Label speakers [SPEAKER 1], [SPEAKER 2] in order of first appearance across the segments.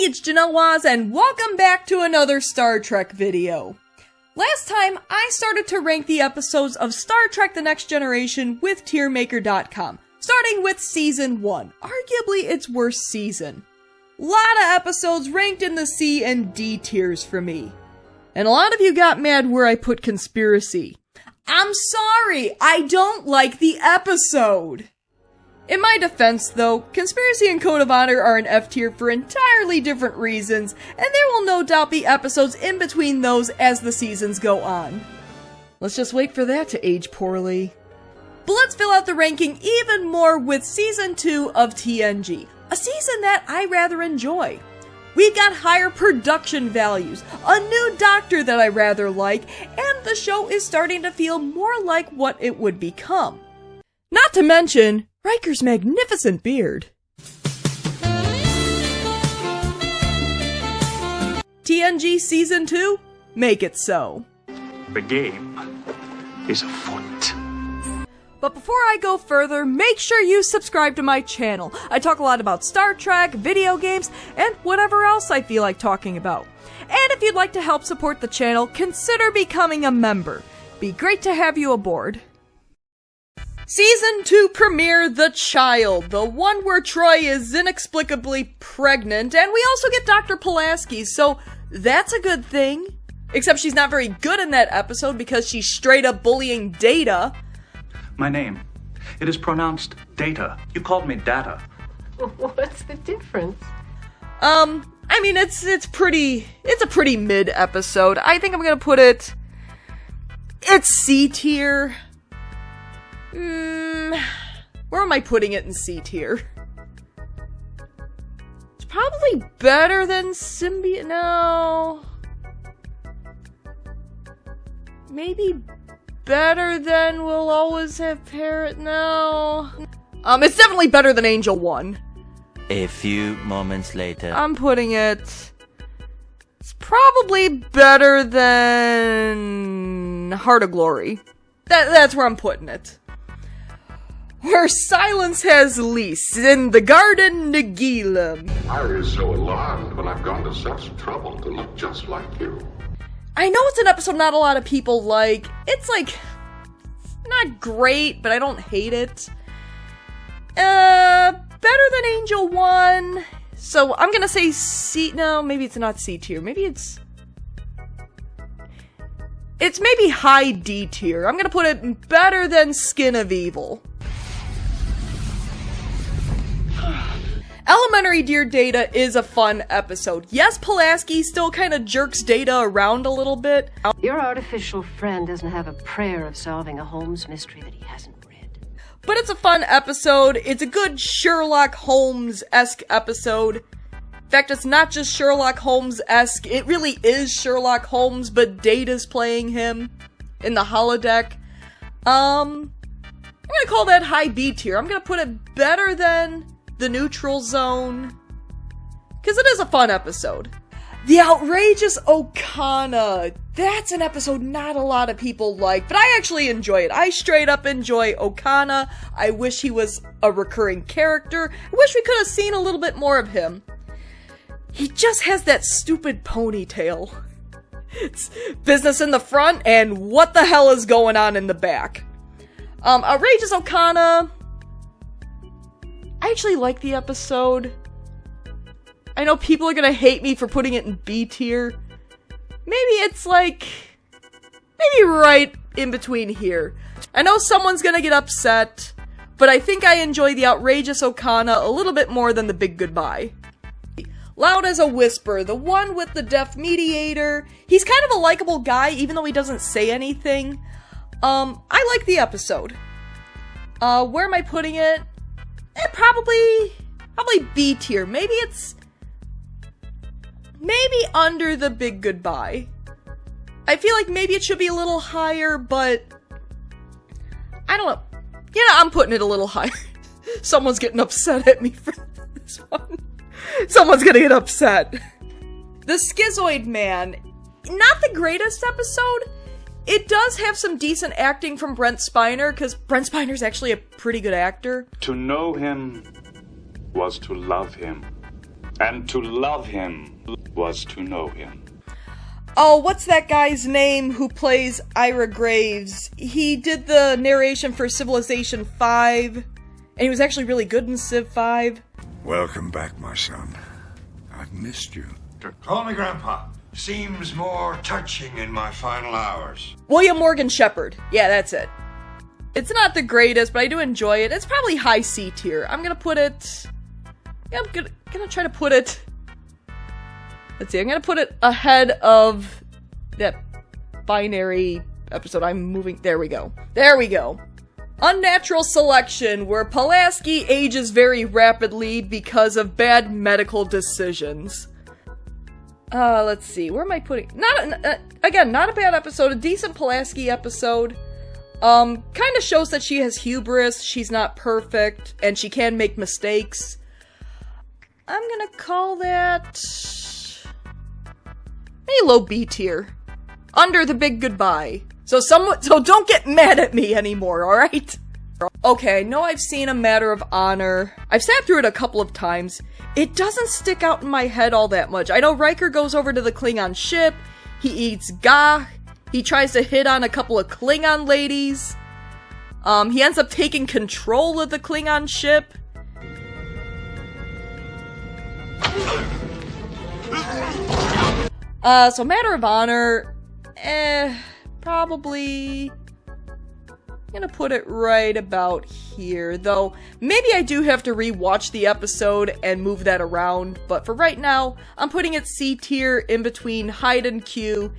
[SPEAKER 1] Hey, it's Janelle Waz, and welcome back to another Star Trek video. Last time, I started to rank the episodes of Star Trek The Next Generation with TierMaker.com, starting with Season 1, arguably its worst season. Lot of episodes ranked in the C and D tiers for me. And a lot of you got mad where I put Conspiracy. I'm sorry, I don't like the episode! In my defense, though, Conspiracy and Code of Honor are an F tier for entirely different reasons, and there will no doubt be episodes in between those as the seasons go on. Let's just wait for that to age poorly. But let's fill out the ranking even more with Season 2 of TNG, a season that I rather enjoy. We've got higher production values, a new doctor that I rather like, and the show is starting to feel more like what it would become. Not to mention Riker's magnificent beard. TNG Season 2? Make it so.
[SPEAKER 2] The game is afoot.
[SPEAKER 1] But before I go further, make sure you subscribe to my channel. I talk a lot about Star Trek, video games, and whatever else I feel like talking about. And if you'd like to help support the channel, consider becoming a member. Be great to have you aboard. Season 2 premiere, The Child, the one where Troy is inexplicably pregnant, and we also get Dr. Pulaski, so that's a good thing. Except she's not very good in that episode because she's straight up bullying Data.
[SPEAKER 2] My name. It is pronounced Data. You called me Data.
[SPEAKER 3] What's the difference?
[SPEAKER 1] I mean, it's a pretty mid episode. I think I'm gonna put it's C tier. Where am I putting it in C tier? It's probably better than Symbiont. No. Maybe better than We'll Always Have Parrot. No. It's definitely better than Angel 1.
[SPEAKER 4] A few moments later.
[SPEAKER 1] I'm putting it. It's probably better than Heart of Glory. That's where I'm putting it. Where silence has lease, in the Garden Nagilum.
[SPEAKER 5] I was so alarmed when I've gone to such trouble to look just like you.
[SPEAKER 1] I know it's an episode not a lot of people like. It's not great, but I don't hate it. Better than Angel 1. So I'm gonna say C. No, maybe it's not C tier. Maybe it's maybe high D tier. I'm gonna put it better than Skin of Evil. Elementary Dear Data is a fun episode. Yes, Pulaski still kind of jerks Data around a little bit.
[SPEAKER 3] Your artificial friend doesn't have a prayer of solving a Holmes mystery that he hasn't read.
[SPEAKER 1] But it's a fun episode. It's a good Sherlock Holmes-esque episode. In fact, it's not just Sherlock Holmes-esque. It really is Sherlock Holmes, but Data's playing him in the holodeck. I'm gonna call that high B tier. I'm gonna put it better than The Neutral Zone, because it is a fun episode. The Outrageous Okana. That's an episode not a lot of people like, but I actually enjoy it. I straight up enjoy Okana. I wish he was a recurring character. I wish we could have seen a little bit more of him. He just has that stupid ponytail. It's business in the front, and what the hell is going on in the back? Outrageous Okana. I actually like the episode. I know people are gonna hate me for putting it in B tier. Maybe it's maybe right in between here. I know someone's gonna get upset, but I think I enjoy the Outrageous Okana a little bit more than the Big Goodbye. Loud as a Whisper, the one with the deaf mediator. He's kind of a likable guy, even though he doesn't say anything. I like the episode. Where am I putting it? Probably B tier. Maybe under the Big Goodbye. I feel like maybe it should be a little higher, but I don't know. Yeah, I'm putting it a little higher. Someone's getting upset at me for this one. Someone's gonna get upset. The Schizoid Man. Not the greatest episode. It does have some decent acting from Brent Spiner, because Brent Spiner's actually a pretty good actor.
[SPEAKER 6] To know him was to love him,
[SPEAKER 2] And to love him was to know him.
[SPEAKER 1] Oh, what's that guy's name who plays Ira Graves? He did the narration for Civilization 5, and he was actually really good in Civ 5.
[SPEAKER 6] Welcome back, my son. I've missed you. Call me Grandpa. Seems more touching in my final hours.
[SPEAKER 1] William Morgan Shepherd. Yeah, that's it. It's not the greatest, but I do enjoy it. It's probably high C tier. I'm gonna put it... Yeah, I'm gonna try to put it... Let's see, I'm gonna put it ahead of that binary episode. I'm moving... There we go. There we go. Unnatural Selection, where Pulaski ages very rapidly because of bad medical decisions. Let's see, where am I putting... Again, not a bad episode, a decent Pulaski episode. Kind of shows that she has hubris, she's not perfect, and she can make mistakes. I'm gonna call that... a low B tier. Under the big goodbye. So don't get mad at me anymore, alright? Okay, I know I've seen A Matter of Honor. I've sat through it a couple of times. It doesn't stick out in my head all that much. I know Riker goes over to the Klingon ship, he eats gah, he tries to hit on a couple of Klingon ladies, he ends up taking control of the Klingon ship. So Matter of Honor, probably... I'm gonna put it right about here, though maybe I do have to rewatch the episode and move that around, but for right now, I'm putting it C tier in between Hide and Q,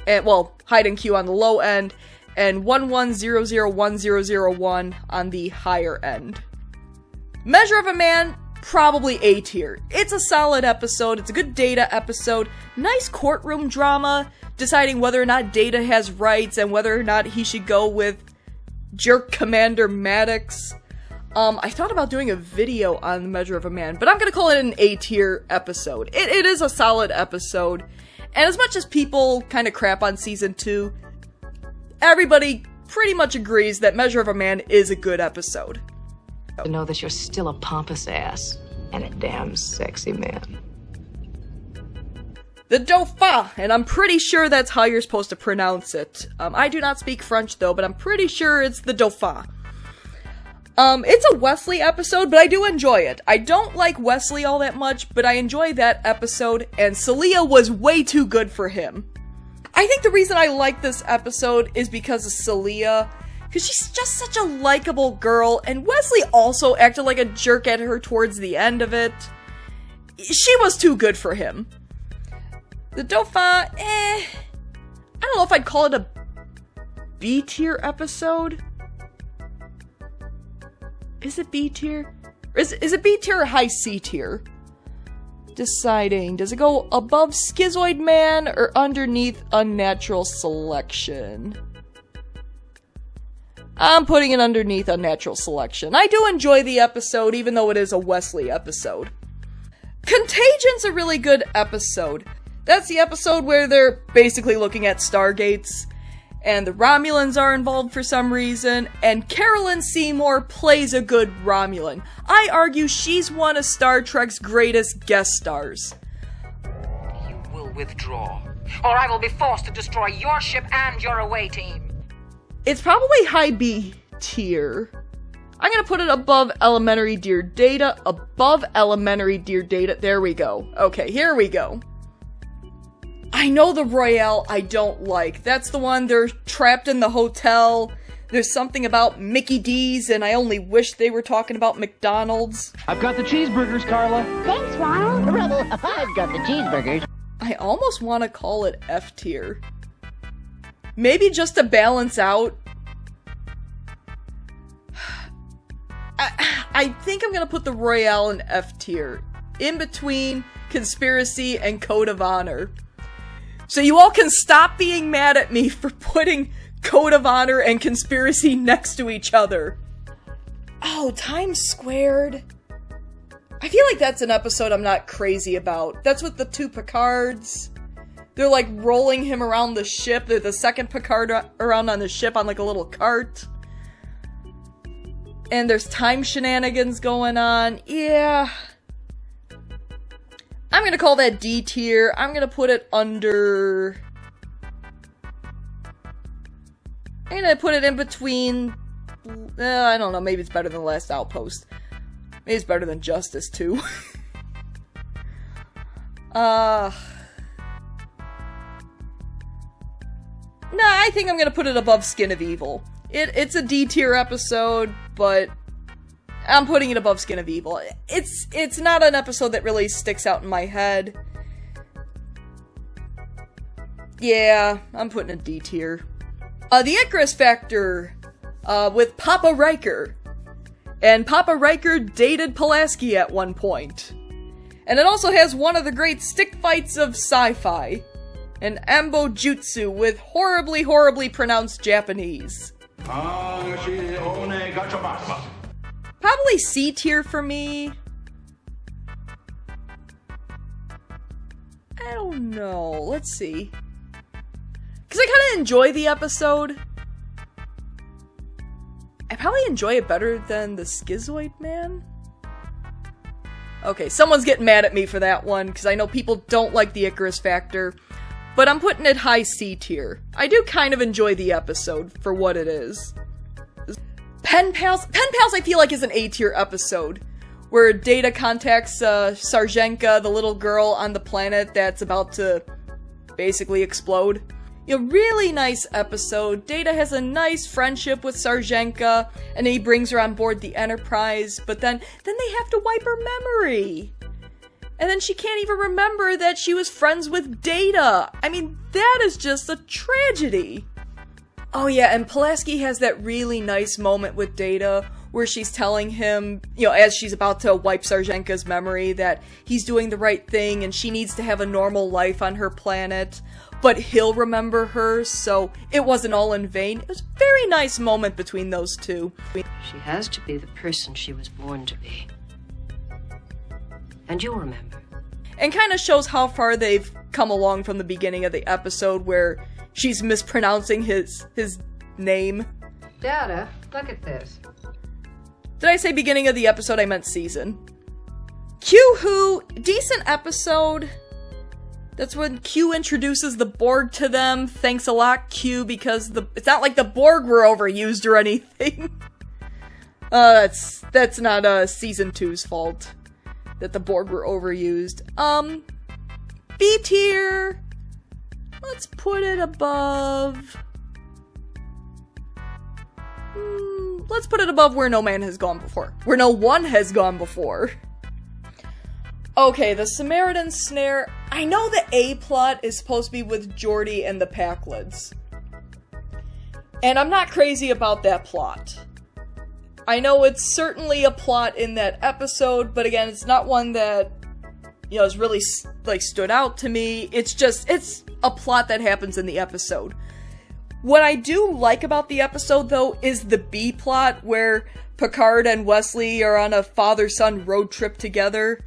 [SPEAKER 1] and, well, Hide and Q on the low end, and 11001001 on the higher end. Measure of a Man, probably A tier. It's a solid episode, it's a good Data episode, nice courtroom drama, deciding whether or not Data has rights and whether or not he should go with Jerk Commander Maddox. I thought about doing a video on The Measure of a Man, but I'm gonna call it an A tier episode. It is a solid episode, and as much as people kind of crap on season 2, everybody pretty much agrees that Measure of a Man is a good episode.
[SPEAKER 3] To know that you're still a pompous ass and a damn sexy man.
[SPEAKER 1] The Dauphin, and I'm pretty sure that's how you're supposed to pronounce it. I do not speak French though, but I'm pretty sure it's the Dauphin. It's a Wesley episode, but I do enjoy it. I don't like Wesley all that much, but I enjoy that episode, and Celia was way too good for him. I think the reason I like this episode is because of Celia, because she's just such a likable girl, and Wesley also acted like a jerk at her towards the end of it. She was too good for him. The Dauphin, I don't know if I'd call it a B tier episode. Is it B tier? Is it B tier or high C tier? Deciding, does it go above Schizoid Man or underneath Unnatural Selection? I'm putting it underneath Unnatural Selection. I do enjoy the episode, even though it is a Wesley episode. Contagion's a really good episode. That's the episode where they're basically looking at Stargates, and the Romulans are involved for some reason, and Carolyn Seymour plays a good Romulan. I argue she's one of Star Trek's greatest guest stars.
[SPEAKER 7] You will withdraw, or I will be forced to destroy your ship and your away team.
[SPEAKER 1] It's probably high B tier. I'm gonna put it above Elementary Dear Data, above Elementary Dear Data. There we go. Okay, here we go. I know the Royale I don't like. That's the one they're trapped in the hotel. There's something about Mickey D's, and I only wish they were talking about McDonald's.
[SPEAKER 8] I've got the cheeseburgers, Carla.
[SPEAKER 9] Thanks, Ronald. Rebel, I've got the cheeseburgers.
[SPEAKER 1] I almost want to call it F tier. Maybe just to balance out. I think I'm gonna put the Royale in F tier. In between Conspiracy and Code of Honor. So you all can stop being mad at me for putting Code of Honor and Conspiracy next to each other. Oh, Times Squared. I feel like that's an episode I'm not crazy about. That's with the two Picards. They're like rolling him around the ship. They're the second Picard around on the ship on like a little cart. And there's time shenanigans going on. Yeah. I'm gonna call that D tier. I'm gonna put it under... I'm gonna put it in between... I don't know, maybe it's better than Last Outpost. Maybe it's better than Justice, too. Nah, I think I'm gonna put it above Skin of Evil. It's a D tier episode, but I'm putting it above Skin of Evil. It's not an episode that really sticks out in my head. Yeah, I'm putting a D tier. The Icarus Factor, with Papa Riker. And Papa Riker dated Pulaski at one point. And it also has one of the great stick fights of sci-fi. An Ambo Jutsu with horribly, horribly pronounced Japanese. Probably C tier for me. I don't know. Let's see. Because I kind of enjoy the episode. I probably enjoy it better than the Schizoid Man. Okay, someone's getting mad at me for that one, because I know people don't like the Icarus Factor. But I'm putting it high C tier. I do kind of enjoy the episode for what it is. Pen Pals I feel like is an A tier episode. Where Data contacts Sarjenka, the little girl on the planet that's about to basically explode. A really nice episode. Data has a nice friendship with Sarjenka, and he brings her on board the Enterprise, but then they have to wipe her memory. And then she can't even remember that she was friends with Data. I mean, that is just a tragedy. Oh yeah, and Pulaski has that really nice moment with Data where she's telling him, as she's about to wipe Sarjenka's memory, that he's doing the right thing and she needs to have a normal life on her planet. But he'll remember her, so it wasn't all in vain. It was a very nice moment between those two.
[SPEAKER 3] She has to be the person she was born to be. And you'll remember.
[SPEAKER 1] And kind of shows how far they've come along from the beginning of the episode where she's mispronouncing his name.
[SPEAKER 3] Data, look at this.
[SPEAKER 1] Did I say beginning of the episode? I meant season. Q-Who, decent episode. That's when Q introduces the Borg to them. Thanks a lot, Q, because it's not like the Borg were overused or anything. That's not season 2's fault that the Borg were overused. B tier. Let's put it above. Let's put it above Where No Man Has Gone Before. Where No One Has Gone Before. Okay, the Samaritan Snare. I know the A plot is supposed to be with Geordi and the Packlids. And I'm not crazy about that plot. I know it's certainly a plot in that episode, but again, it's not one that, has really, stood out to me. It's a plot that happens in the episode. What I do like about the episode, though, is the B plot, where Picard and Wesley are on a father-son road trip together.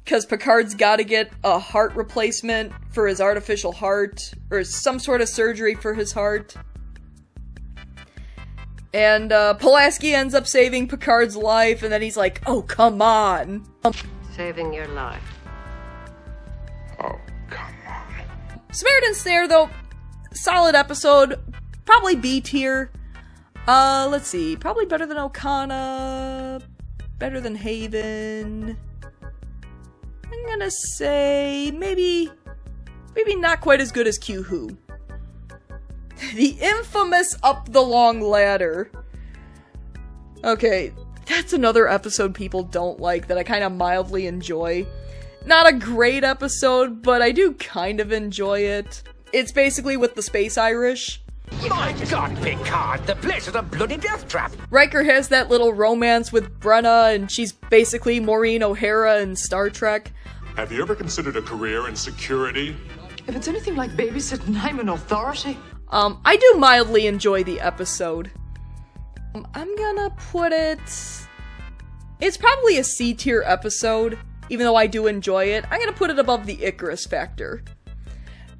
[SPEAKER 1] Because Picard's gotta get a heart replacement for his artificial heart, or some sort of surgery for his heart. And Pulaski ends up saving Picard's life, and then he's like, oh, come on.
[SPEAKER 3] Saving your life.
[SPEAKER 6] Oh, come on.
[SPEAKER 1] Samaritan Snare, though, solid episode. Probably B tier. Let's see. Probably better than Okana. Better than Haven. I'm gonna say maybe not quite as good as Q-Who. The infamous Up the Long Ladder. Okay, that's another episode people don't like that I kind of mildly enjoy. Not a great episode, but I do kind of enjoy it. It's basically with the Space Irish.
[SPEAKER 10] My God, Picard, the place is a bloody death trap.
[SPEAKER 1] Riker has that little romance with Brenna, and she's basically Maureen O'Hara in Star Trek.
[SPEAKER 11] Have you ever considered a career in security?
[SPEAKER 7] If it's anything like babysitting, I'm an authority.
[SPEAKER 1] I do mildly enjoy the episode. I'm gonna put it... It's probably a C tier episode, even though I do enjoy it. I'm gonna put it above the Icarus Factor.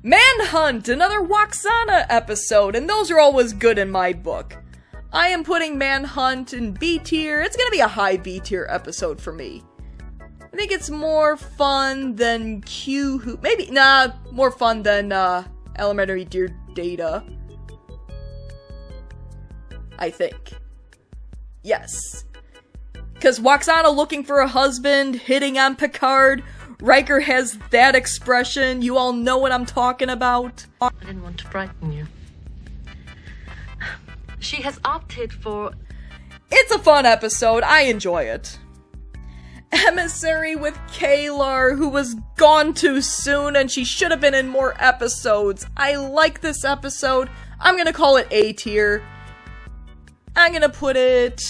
[SPEAKER 1] Manhunt, another Waxana episode, and those are always good in my book. I am putting Manhunt in B tier. It's gonna be a high B tier episode for me. think it's more fun than more fun than Elementary Dear Data. I think. Yes. Because Waxana looking for a husband, hitting on Picard, Riker has that expression, you all know what I'm talking about.
[SPEAKER 12] I didn't want to frighten you. She has opted for...
[SPEAKER 1] It's a fun episode, I enjoy it. Emissary with Kalar, who was gone too soon and she should have been in more episodes. I like this episode. I'm gonna call it A tier. I'm gonna put it...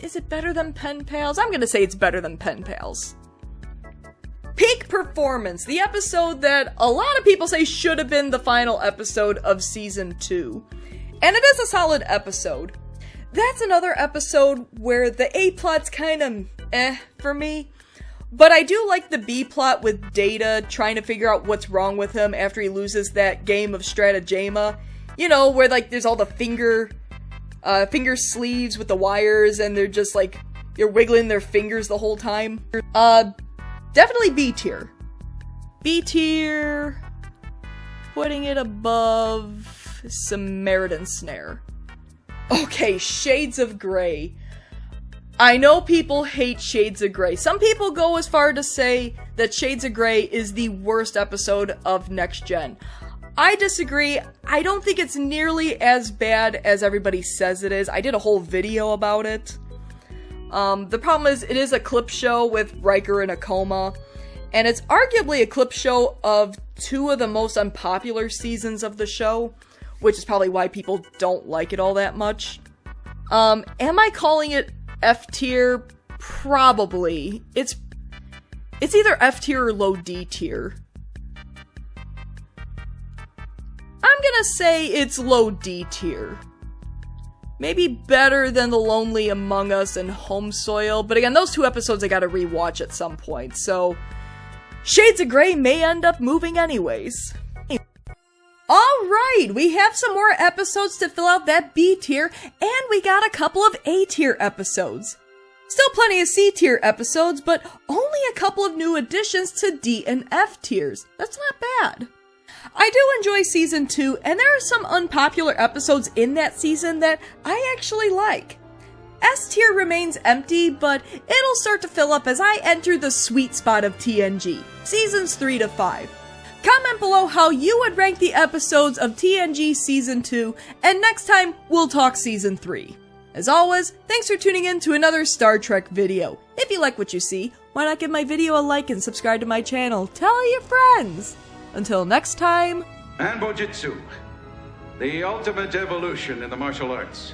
[SPEAKER 1] Is it better than Pen Pals? I'm gonna say it's better than Pen Pals. Peak Performance, the episode that a lot of people say should have been the final episode of Season 2. And it is a solid episode. That's another episode where the A-plot's kind of for me. But I do like the B-plot with Data trying to figure out what's wrong with him after he loses that game of Stratagema. You know, where like there's all the finger sleeves with the wires and they're just like, you're wiggling their fingers the whole time. Definitely B tier. B tier, putting it above Samaritan Snare. Okay, Shades of Grey. I know people hate Shades of Grey. Some people go as far to say that Shades of Grey is the worst episode of Next Gen. I disagree. I don't think it's nearly as bad as everybody says it is. I did a whole video about it. The problem is, it is a clip show with Riker in a coma, and it's arguably a clip show of two of the most unpopular seasons of the show, which is probably why people don't like it all that much. Am I calling it F tier? Probably. It's either F tier or low D tier. I'm gonna say it's low D tier. Maybe better than The Lonely Among Us and Home Soil, but again, those two episodes I gotta rewatch at some point, so Shades of Grey may end up moving anyways. Alright, we have some more episodes to fill out that B tier, and we got a couple of A tier episodes. Still plenty of C tier episodes, but only a couple of new additions to D and F tiers. That's not bad. I do enjoy Season 2, and there are some unpopular episodes in that season that I actually like. S tier remains empty, but it'll start to fill up as I enter the sweet spot of TNG, Seasons 3 to 5. Comment below how you would rank the episodes of TNG Season 2, and next time, we'll talk Season 3. As always, thanks for tuning in to another Star Trek video. If you like what you see, why not give my video a like and subscribe to my channel? Tell your friends! Until next time...
[SPEAKER 13] And Bojutsu, the ultimate evolution in the martial arts.